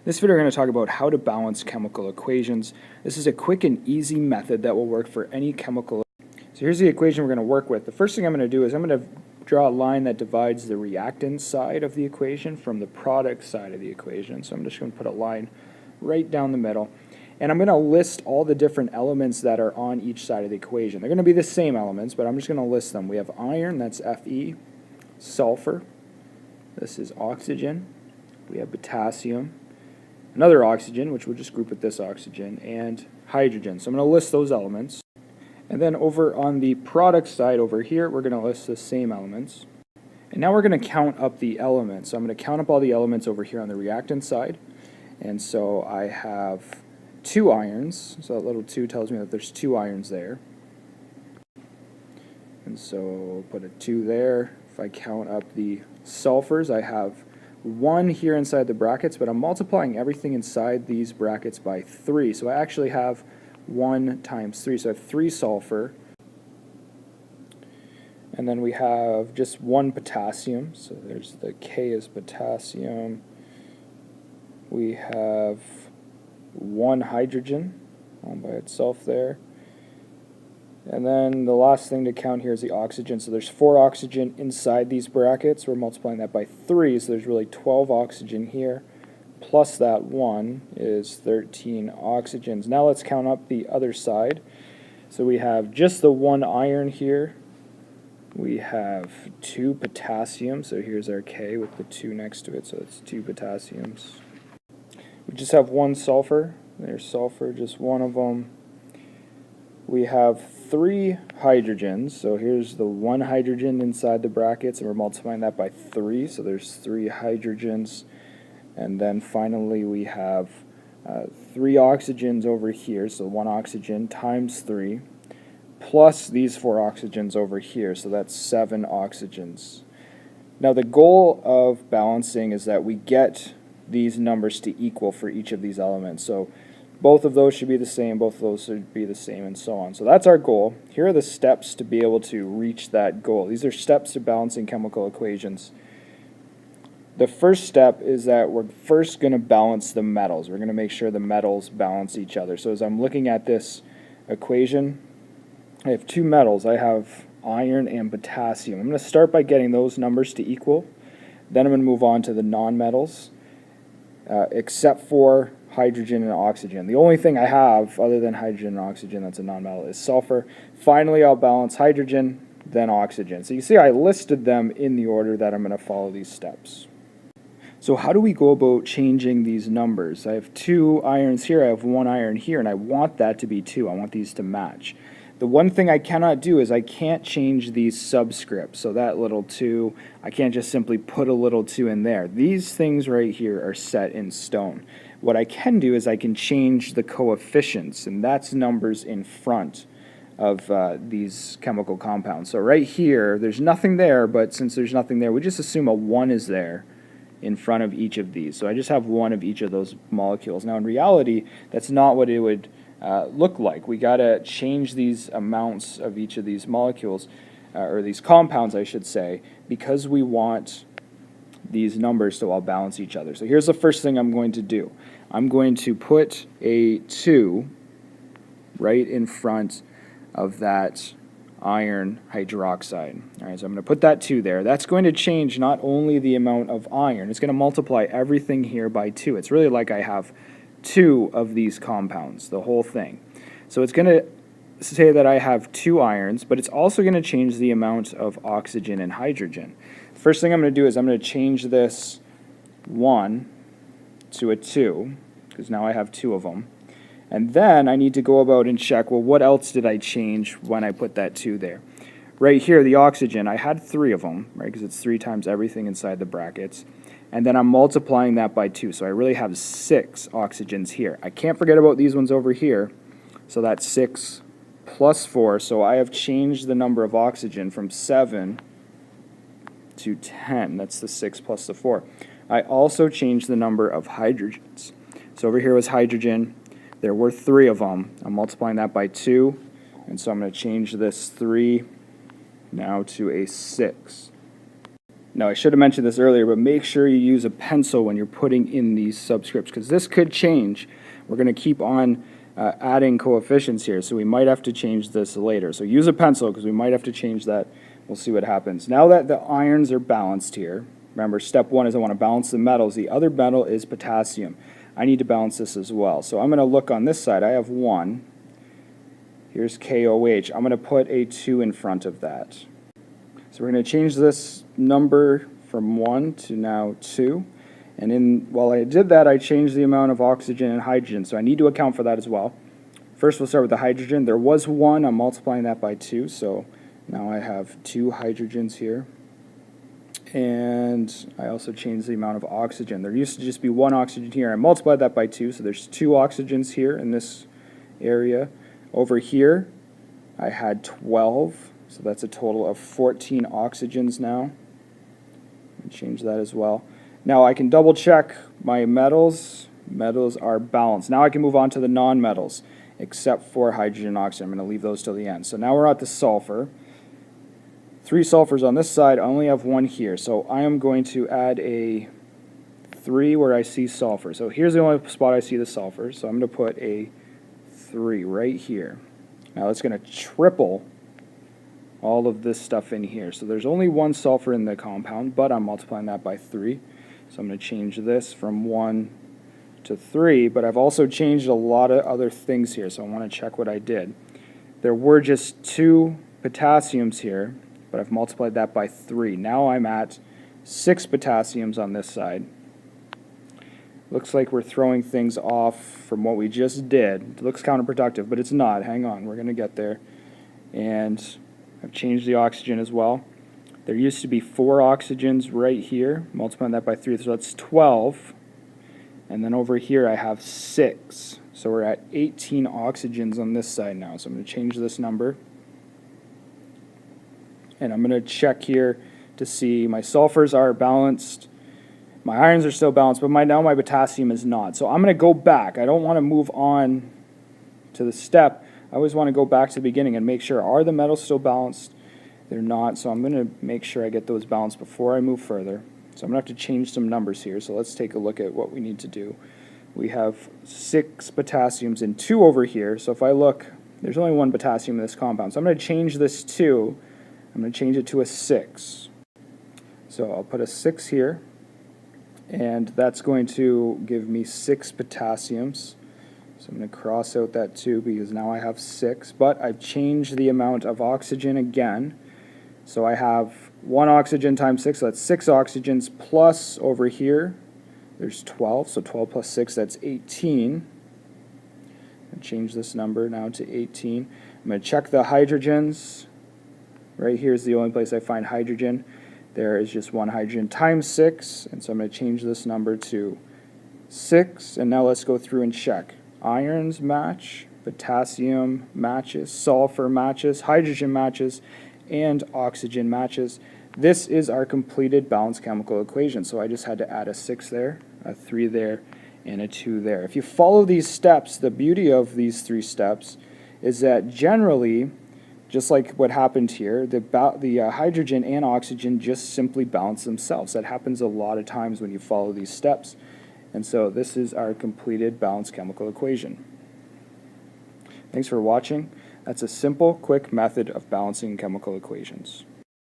In this video, we're going to talk about how to balance chemical equations. This is a quick and easy method that will work for any chemical. So here's the equation we're going to work with. The first thing I'm going to do is I'm going to draw a line that divides the reactant side of the equation from the product side of the equation. So I'm just going to put a line right down the middle. And I'm going to list all the different elements that are on each side of the equation. They're going to be the same elements, but I'm just going to list them. We have iron, that's Fe, sulfur, this is oxygen, we have potassium, another oxygen, which we'll just group with this oxygen, and hydrogen. So I'm going to list those elements. And then over on the product side over here, we're going to list the same elements. And now we're going to count up the elements. So I'm going to count up all the elements over here on the reactant side. And so I have 2 irons. So that little 2 tells me that there's 2 irons there. And so put a 2 there. If I count up the sulfurs, I have 1 here inside the brackets, but I'm multiplying everything inside these brackets by 3. So I actually have 1 times 3. So I have 3 sulfur. And then we have just 1 potassium. So there's the K is potassium. We have 1 hydrogen all by itself there. And then the last thing to count here is the oxygen. So there's 4 oxygen inside these brackets. We're multiplying that by 3, so there's really 12 oxygen here. Plus that 1 is 13 oxygens. Now let's count up the other side. So we have just the 1 iron here. We have 2 potassium. So here's our K with the 2 next to it. So it's 2 potassiums. We just have 1 sulfur. There's sulfur, just 1 of them. We have 3 hydrogens, so here's the 1 hydrogen inside the brackets, and we're multiplying that by 3, so there's 3 hydrogens. And then finally we have 3 oxygens over here, so 1 oxygen times 3, plus these 4 oxygens over here, so that's 7 oxygens. Now the goal of balancing is that we get these numbers to equal for each of these elements. So both of those should be the same, both of those should be the same, and so on. So that's our goal. Here are the steps to be able to reach that goal. These are steps to balancing chemical equations. The first step is that we're first going to balance the metals. We're going to make sure the metals balance each other. So as I'm looking at this equation, I have 2 metals. I have iron and potassium. I'm going to start by getting those numbers to equal. Then I'm going to move on to the non-metals, except for hydrogen and oxygen. The only thing I have other than hydrogen and oxygen that's a non-metal is sulfur. Finally, I'll balance hydrogen, then oxygen. So you see I listed them in the order that I'm going to follow these steps. So how do we go about changing these numbers? I have 2 irons here, I have 1 iron here, and I want that to be 2. I want these to match. The one thing I cannot do is I can't change these subscripts. So that little 2, I can't just simply put a little 2 in there. These things right here are set in stone. What I can do is I can change the coefficients, and that's numbers in front of these chemical compounds. So right here, there's nothing there, but since there's nothing there, we just assume a 1 is there in front of each of these. So I just have 1 of each of those molecules. Now in reality, that's not what it would look like. We got to change these amounts of each of these molecules, or these compounds I should say, because we want these numbers to all balance each other. So here's the first thing I'm going to do. I'm going to put a 2 right in front of that iron hydroxide. All right, so I'm going to put that 2 there. That's going to change not only the amount of iron, it's going to multiply everything here by 2. It's really like I have 2 of these compounds, the whole thing. So it's going to say that I have 2 irons, but it's also going to change the amount of oxygen and hydrogen. First thing I'm going to do is I'm going to change this 1 to a 2, because now I have 2 of them. And then I need to go about and check, well, what else did I change when I put that 2 there? Right here, the oxygen, I had 3 of them, right, because it's 3 times everything inside the brackets. And then I'm multiplying that by 2, so I really have 6 oxygens here. I can't forget about these ones over here, so that's 6 plus 4, so I have changed the number of oxygen from 7 to 10. That's the 6 plus the 4. I also changed the number of hydrogens. So over here was hydrogen. There were 3 of them. I'm multiplying that by 2, and so I'm going to change this 3 now to a 6. Now, I should have mentioned this earlier, but make sure you use a pencil when you're putting in these subscripts, because this could change. We're going to keep on adding coefficients here, so we might have to change this later. So use a pencil, because we might have to change that. We'll see what happens. Now that the irons are balanced here, remember, step one is I want to balance the metals. The other metal is potassium. I need to balance this as well. So I'm going to look on this side. I have 1. Here's KOH. I'm going to put a 2 in front of that. So we're going to change this number from 1 to now 2. And while I did that, I changed the amount of oxygen and hydrogen. So I need to account for that as well. First, we'll start with the hydrogen. There was 1. I'm multiplying that by 2. So now I have 2 hydrogens here. And I also changed the amount of oxygen. There used to just be 1 oxygen here. I multiplied that by 2. So there's 2 oxygens here in this area. Over here, I had 12. So that's a total of 14 oxygens now. Change that as well. Now I can double check my metals. Metals are balanced. Now I can move on to the non-metals, except for hydrogen and oxygen. I'm going to leave those till the end. So now we're at the sulfur. 3 sulfurs on this side. I only have 1 here. So I am going to add a 3 where I see sulfur. So here's the only spot I see the sulfur. So I'm going to put a 3 right here. Now it's going to triple all of this stuff in here. So there's only 1 sulfur in the compound, but I'm multiplying that by 3. So I'm going to change this from 1 to 3, but I've also changed a lot of other things here, so I want to check what I did. There were just 2 potassiums here, but I've multiplied that by 3. Now I'm at 6 potassiums on this side. Looks like we're throwing things off from what we just did. It looks counterproductive, but it's not. Hang on, we're going to get there. And I've changed the oxygen as well. There used to be 4 oxygens right here. Multiplying that by 3, so that's 12. And then over here I have 6. So we're at 18 oxygens on this side now. So I'm going to change this number. And I'm going to check here to see my sulfurs are balanced. My irons are still balanced, but now my potassium is not. So I'm going to go back. I don't want to move on to the step. I always want to go back to the beginning and make sure, are the metals still balanced? They're not, so I'm going to make sure I get those balanced before I move further. So I'm going to have to change some numbers here, so let's take a look at what we need to do. We have 6 potassiums and 2 over here, so if I look, there's only 1 potassium in this compound. So I'm going to change this 2, I'm going to change it to a 6. So I'll put a 6 here, and that's going to give me 6 potassiums. So I'm going to cross out that 2 because now I have 6, but I've changed the amount of oxygen again. So I have 1 oxygen times 6, so that's 6 oxygens, plus over here, there's 12, so 12 plus 6, that's 18. And change this number now to 18. I'm going to check the hydrogens. Right here is the only place I find hydrogen. There is just 1 hydrogen times 6, and so I'm going to change this number to 6, and now let's go through and check. Irons match, potassium matches, sulfur matches, hydrogen matches, and oxygen matches. This is our completed balanced chemical equation. So I just had to add a 6 there, a 3 there, and a 2 there. If you follow these steps, the beauty of these 3 steps is that generally, just like what happened here, the hydrogen and oxygen just simply balance themselves. That happens a lot of times when you follow these steps. And so this is our completed balanced chemical equation. Thanks for watching. That's a simple, quick method of balancing chemical equations.